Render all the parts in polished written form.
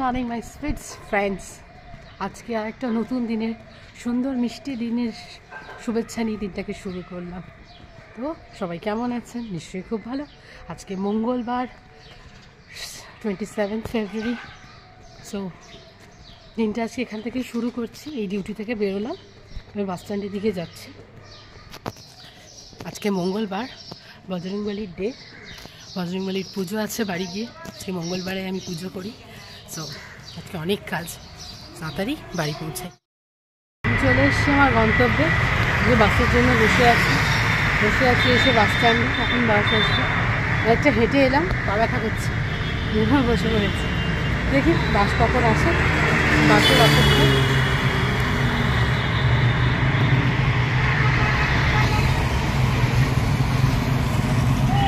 Morning my sweets friends. আজকে আরেকটা নতুন দিনের সুন্দর মিষ্টি দিনের শুভেচ্ছা নিয়ে দিনটাকে শুরু করলাম। তো সবাই কেমন আছেন? নিশ্চয়ই খুব ভালো। আজকে মঙ্গলবার 27 ফেব্রুয়ারি। সো দিনটা আজকে এখান থেকে শুরু করছি। এই ডিউটি থেকে বেরোলাম, আমি বাস স্ট্যান্ডের দিকে যাচ্ছি। আজকে মঙ্গলবার, বজরংবলির ডে। বজরংবলির পুজো আছে বাড়ি গিয়ে। আজকে মঙ্গলবারে আমি পুজো করি। সো আজকে অনেক কাজ, তাড়াতাড়ি বাড়ি পৌঁছাই। চলে এসছি আমার গন্তব্যে, যে বাসের জন্য বসে আছি এসে বাস স্ট্যান্ডে। এখন বাস আসছে, একটা হেঁটে এলাম, পা ব্যথা করছে, বসে পড়েছি। দেখি বাস কখন আসে, বাসের অপেক্ষা।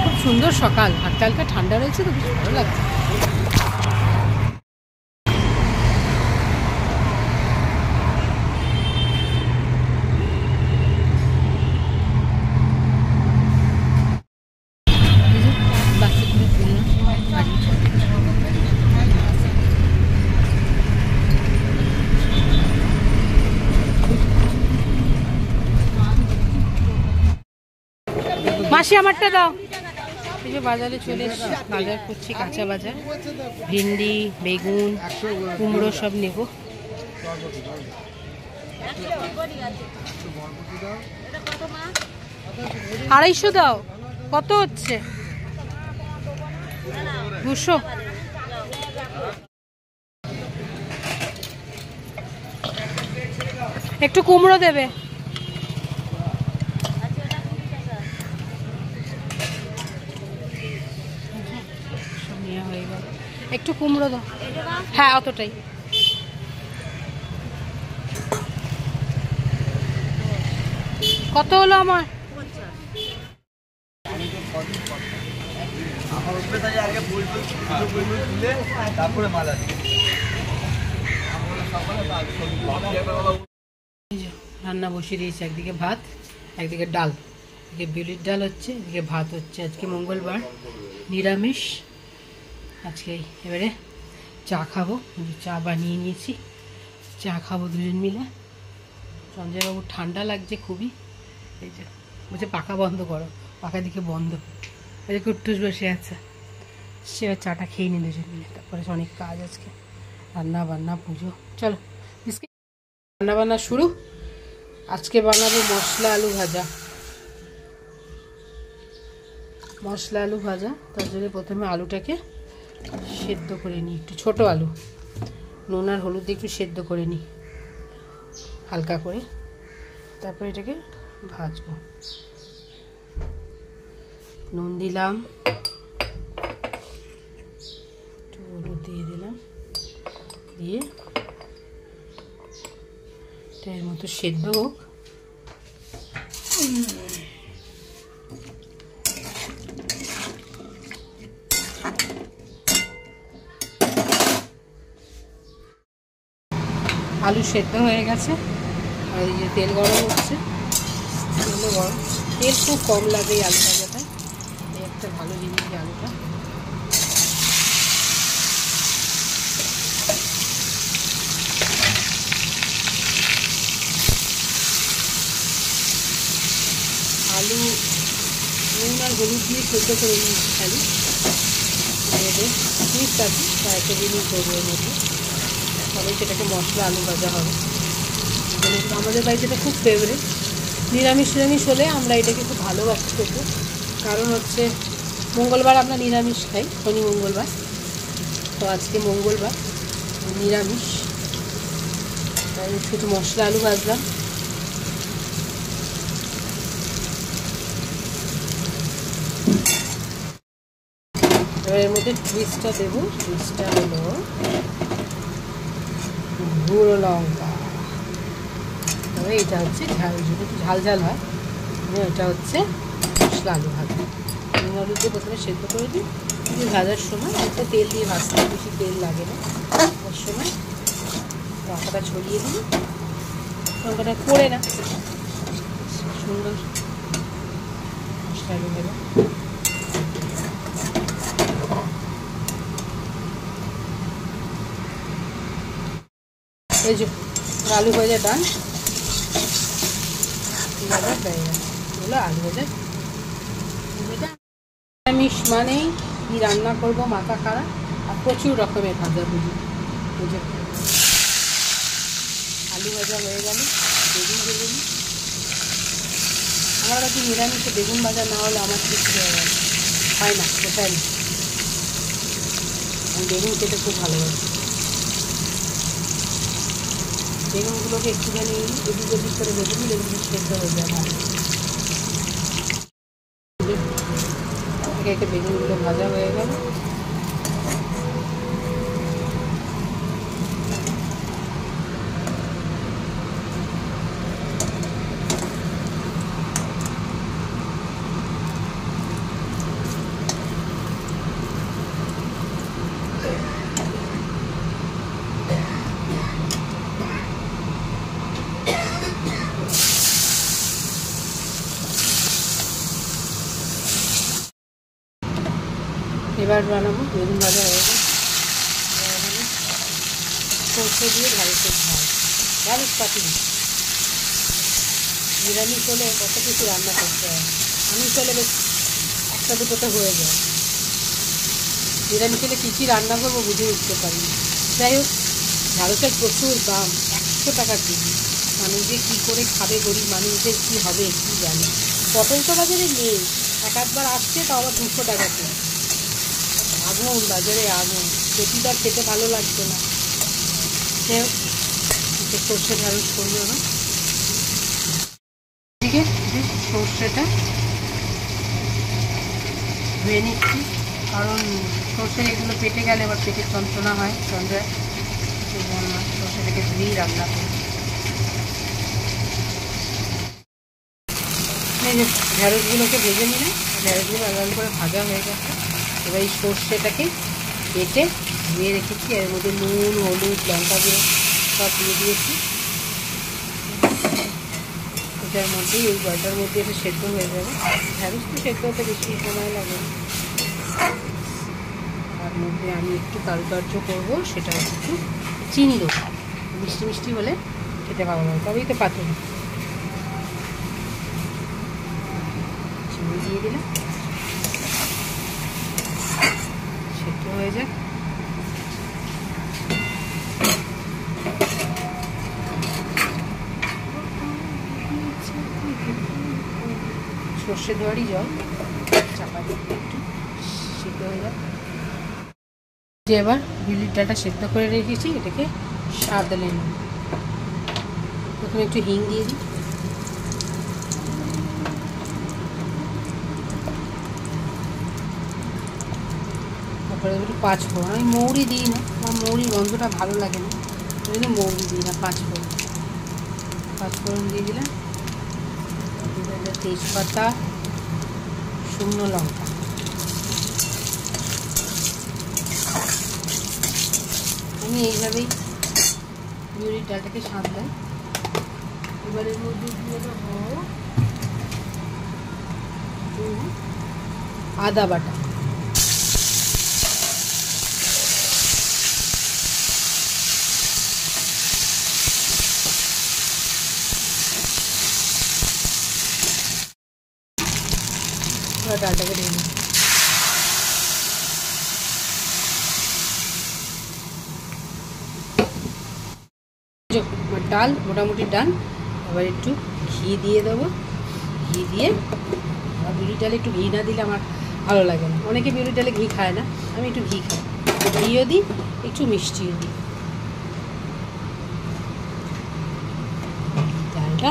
খুব সুন্দর সকাল, হালকা হালকা ঠান্ডা রয়েছে, তো বেশ ভালো লাগছে। মাসি আমারটা দাও। এই যে বাজারে চলে এসেছি, বাজার করছি, কাঁচা বাজার, ভিন্ডি, বেগুন, কুমড়ো সব নেব। আড়াইশো দাও। কত হচ্ছে? 200। একটু কুমড়ো দেবে। একটু কুমড়ো দাও। হ্যাঁ, অতটাই। কত হলো আমার? রান্না বসিয়ে দিয়েছি, একদিকে ভাত, একদিকে ডাল। এদিকে বিউলির ডাল হচ্ছে, এদিকে ভাত হচ্ছে। আজকে মঙ্গলবার, নিরামিষ। আজকে এবারে চা খাবো, চা বানিয়ে নিয়েছি, চা খাবো দুজন মিলে। সঞ্জয়বাবু ঠান্ডা লাগছে খুবই, এই যে বলছে পাখা বন্ধ করো, পাখা দিকে বন্ধ। এই যে কুট্টুস বসে আছে, সে চাটা খেয়ে নি দুজন মিলে। তারপরে অনেক কাজ আজকে, রান্না বান্না, পুজো। চলো বিস্কিট। রান্না বান্না শুরু। আজকে বানাবো মশলা আলু ভাজা। মশলা আলু ভাজা, তার জন্য প্রথমে আলুটাকে সেদ্ধ করে নিই, একটু ছোটো আলু, নুন আর হলুদ দিয়ে একটু সেদ্ধ করে নিই হালকা করে। তারপর এটাকে ভাজবো। নুন দিলাম, একটু হলুদ দিয়ে দিলাম, দিয়ে এর মতো সেদ্ধ হোক। আলু সেদ্ধ হয়ে গেছে, আর এই যে তেল গরম হচ্ছে, গরম। তেল খুব কম লাগে এই আলু ভাজাটায়, এই একটা ভালো জিনিস এই আলুটা। আলু নুন আর হলুদ দিয়ে সেদ্ধ করে নিয়েছি খালি, মিক্স আছে, কয়েকটা জিনিস দেবো এর মধ্যে। তবে সেটাকে মশলা আলু ভাজা হবে। আমাদের বাড়িতে এটা খুব ফেভারিট। নিরামিষ হলে আমরা এটাকে খুব ভালোবাসি খেতে, কারণ হচ্ছে মঙ্গলবার আমরা নিরামিষ খাই, শনি মঙ্গলবার। তো আজকে মঙ্গলবার, নিরামিষ, তাই শুধু মশলা আলু ভাজলাম। এবার এর মধ্যে টুইস্টটা দেবো। টুইস্টটা হলো গুঁড়ো লঙ্কা। তবে এটা হচ্ছে ঝাল, যদি একটু ঝাল ঝাল হয়। এটা হচ্ছে মশলা আলু ভাজা। নুন আলু দিয়ে প্রথমে সেদ্ধ করে দিই, কিন্তু ভাজার সময় একটা তেল দিয়ে ভাজতে, বেশি তেল লাগে না। তার সময় লঙ্কাটা ছড়িয়ে দিই, লঙ্কাটা পড়ে না, সুন্দর মশলা আলু ভাজা। এই যে আলু ভাজা ডান এগুলো আলু ভাজা। নিরামিষ মানেই কি রান্না করবো মাথা খারাপ, আর প্রচুর রকমের ভাজা ভুজি। বুঝে আলু ভাজা হয়ে গেল, বেগুন ভেজে নিই। আমার কাছে নিরামিষে বেগুন ভাজা না হলে আমার ঠিক হয় না, কোথায় না। আমি বেগুন খেতে খুব ভালোবাসি। বেগুনগুলোকে একটুখানি এদিক ওদিক করে ভেজে নিলে বেগুন সেদ্ধ হয়ে যায় ভালো। একে বেগুনগুলো ভাজা হয়ে গেল। এবার বানাবো বেগুন ভাজা হয়ে গেছে, সরষে দিয়ে ঢালুসের ঝাল, ঢালুস পাতি। নিরামিষ হলে কত কিছু রান্না করতে হয়, আমিষ হলে বেশ একটা দুটোতে হয়ে যায়। নিরামিষ হলে কী কী রান্না করবো বুঝে উঠতে পারি। যাই হোক, ঢালুসের প্রচুর দাম, 100 টাকা কেজি। মানুষ যে কী করে খাবে, গরিব মানুষদের কী হবে কী জানে। পটল তো বাজারে নেই, এক আধবার আসছে, তাও আবার 200 টাকাতে। আগুন বাজারে আগুন, প্রতিবার খেতে ভালো লাগছে না। সর্ষে ঢালুস করবো এখন। ঠিক আছে, সর্ষেটা ধুয়ে নিচ্ছি, কারণ সর্ষে এগুলো পেটে গেলে আবার পেটের যন্ত্রণা হয়, সন্ধ্যায়। সেই জন্য সর্ষেটাকে ধুয়েই রান্না করি। এই যে ঢ্যাঁড়সগুলোকে ভেজে নিলাম, ঢ্যাঁড়সগুলো আলাদা করে ভাজা হয়ে গেছে। এবার এই সর্ষেটাকে কেটে ধুয়ে রেখেছি, এর মধ্যে নুন, হলুদ, লঙ্কা গুঁড়ো সব দিয়ে দিয়েছি। এটার মধ্যেই ওই জলটার মধ্যে এটা সেদ্ধ হয়ে যাবে। ঢ্যাঁড়স তো সেদ্ধ হতে বেশি সময় লাগে। তার মধ্যে আমি একটু কারুকার্য করবো, সেটা একটু চিনি দেবো। মিষ্টি মিষ্টি হলে খেতে ভালো লাগে, তবেই তো পাতে। চিনি দিয়ে দিলাম, সেদ্ধ হয়ে যাক। সর্ষে দেওয়ারই জল, চাপা দিয়ে একটু সিদ্ধ হয়ে যাক। যে এবার বিউলির ডালটা সেদ্ধ করে রেখেছি, এটাকে সাদলে নিই। প্রথমে একটু হিং দিয়ে দিই, তারপরে একটু 5 ফোড়ন। আমি মৌরি দিই না, আমার মৌরি গন্ধটা ভালো লাগে না, ওই জন্য মৌরি দিই না। 5 ফোড়ন, 5 ফোড়ন দিয়ে দিলাম। তেজপাতা, শুকনো লঙ্কা। আমি এইভাবেই বিউলির ডালটাকে সাঁতলাই। এবারের মধ্যে দিয়ে দেবো আদা বাটা, ডালটাকে দিয়ে দিই। ডাল মোটামুটি ডান। এবার একটু ঘি দিয়ে দেবো, ঘি দিয়ে, বিউলির ডালে একটু ঘি না দিলে আমার ভালো লাগে না। অনেকে বিউলির ডালে ঘি খায় না, আমি একটু ঘি খাই। ঘিও দিই, একটু মিষ্টিও দিই। ডালটা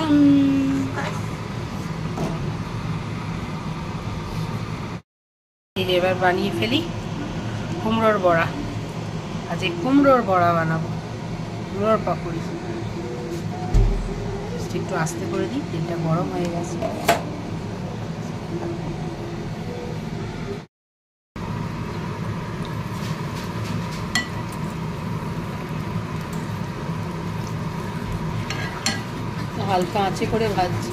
এবার বানিয়ে ফেলি কুমড়োর বড়া। আজ এই কুমড়োর বড়া বানাবো, কুমড়োর পাকুড়ি। একটু আস্তে করে দিই, তেলটা গরম হয়ে গেছে। হালকা আঁচে করে ভাজছি।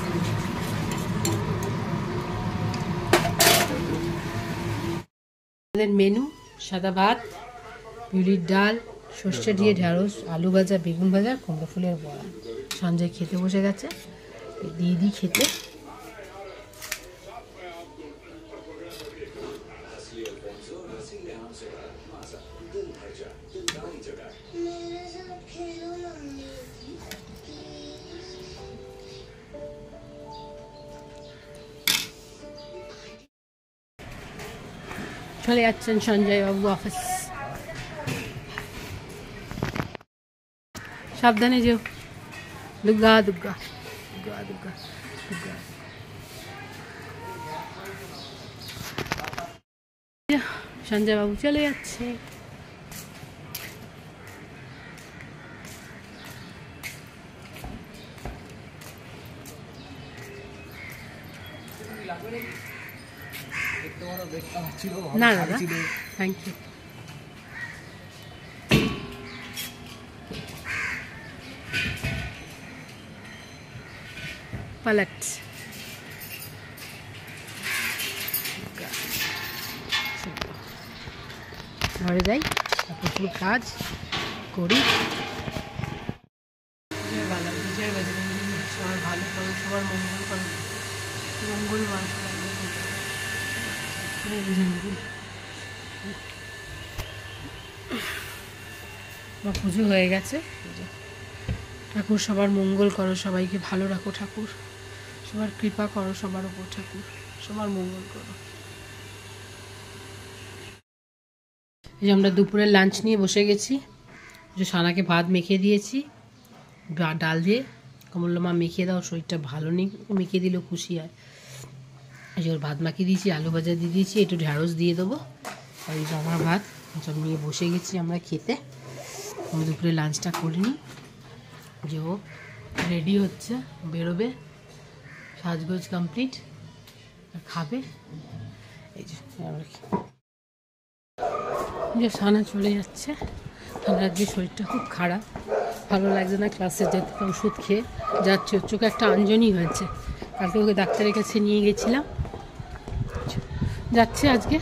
মেনু: সাদা ভাত, বিউলির ডাল, সর্ষে দিয়ে ঢেঁড়স, আলু ভাজা, বেগুন ভাজা, কুমড়ো ফুলের বড়া। সঞ্জয় খেতে বসে গেছে, দিয়ে দিই খেতে। চলে যাচ্ছেন সঞ্জয় বাবু অফিস। সাবধানে যেও, দুর্গা দুর্গা দুর্গা দুর্গা দুর্গা। সঞ্জয় বাবু চলে যাচ্ছে। না দাদা, থ্যাংক ইউ। পালট ঘরে যাই, প্রচুর কাজ করি। সবার ভালো করো, সবার মঙ্গল করো, মঙ্গল পুজো হয়ে গেছে। ঠাকুর সবার মঙ্গল করো, সবাইকে ভালো রাখো ঠাকুর, সবার কৃপা করো সবার ওপর ঠাকুর, সবার মঙ্গল করো। এই যে আমরা দুপুরের লাঞ্চ নিয়ে বসে গেছি। যে সানাকে ভাত মেখে দিয়েছি ডাল দিয়ে। কমলমা মেখে দাও, শরীরটা ভালো নেই, মেখে দিলেও খুশি হয়। এই যে ওর ভাত মাখিয়ে দিয়েছি, আলু ভাজা দিয়ে দিয়েছি, একটু ঢ্যাঁড়স দিয়ে দেবো। আর এই যে আমার ভাত সব নিয়ে বসে গেছি আমরা খেতে। আমি দুপুরে লাঞ্চটা করিনি। যে ও রেডি হচ্ছে, বেরোবে, সাজগোজ কমপ্লিট, আর খাবে। এই যে সানা চলে যাচ্ছে। সানার আজকে শরীরটা খুব খারাপ, ভালো লাগছে না, ক্লাসে যেতে। ওষুধ খেয়ে যাচ্ছে, চোখে একটা আঞ্জনি হয়েছে। কালকে ওকে ডাক্তারের কাছে নিয়ে গেছিলাম, যাচ্ছে আজকে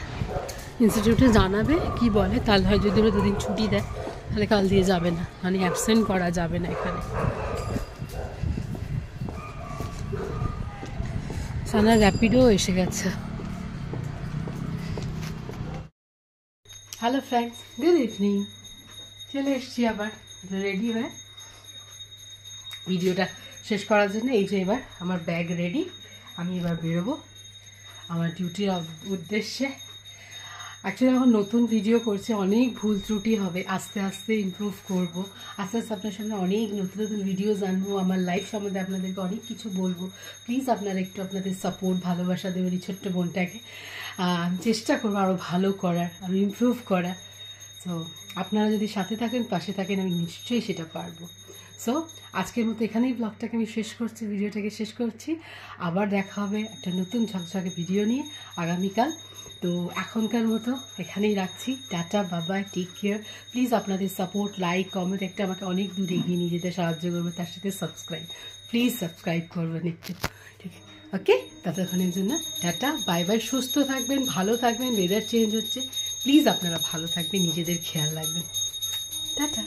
ইনস্টিটিউটে, জানাবে কি বলে। তাহলে হয় যদি ওরা দুদিন ছুটি দেয় তাহলে কাল দিয়ে যাবে না, মানে অ্যাবসেন্ট করা যাবে না এখানে। সানা র্যাপিডো এসে গেছে। Hello friends, good evening. চলে এসছি আবার রেডি হয়ে ভিডিওটা শেষ করার জন্য। এই যে এবার আমার ব্যাগ রেডি, আমি এবার বেরোবো আমার ডিউটির উদ্দেশ্যে। অ্যাকচুয়ালি এখন নতুন ভিডিও করছে, অনেক ভুল ত্রুটি হবে, আস্তে আস্তে ইমপ্রুভ করব। আস্তে আস্তে আপনার সামনে অনেক নতুন নতুন ভিডিও জানবো, আমার লাইফ সম্বন্ধে আপনাদেরকে অনেক কিছু বলবো। প্লিজ আপনারা একটু আপনাদের সাপোর্ট, ভালোবাসা দেবেন এই ছোট্ট বোনটাকে। চেষ্টা করবো আরও ভালো করার, আরও ইমপ্রুভ করার। সো আপনারা যদি সাথে থাকেন, পাশে থাকেন, আমি নিশ্চয়ই সেটা পারবো। সো আজকের মতো এখানেই ব্লগটাকে আমি শেষ করছি, ভিডিওটাকে শেষ করছি। আবার দেখা হবে একটা নতুন ঝকঝকে ভিডিও নিয়ে আগামীকাল। তো এখনকার মতো এখানেই রাখছি। টাটা, বাবাই, টেক কেয়ার। প্লিজ আপনাদের সাপোর্ট, লাইক, কমেন্ট একটা আমাকে অনেক দূর এগিয়ে নিয়ে যেতে সাহায্য করবে। তার সাথে সাবস্ক্রাইব, প্লিজ সাবস্ক্রাইব করবেন একটু, ঠিক আছে? ওকে, ততক্ষণের জন্য টাটা, বাই বাই। সুস্থ থাকবেন, ভালো থাকবেন। ওয়েদার চেঞ্জ হচ্ছে, প্লিজ আপনারা ভালো থাকবেন, নিজেদের খেয়াল রাখবেন। টাটা।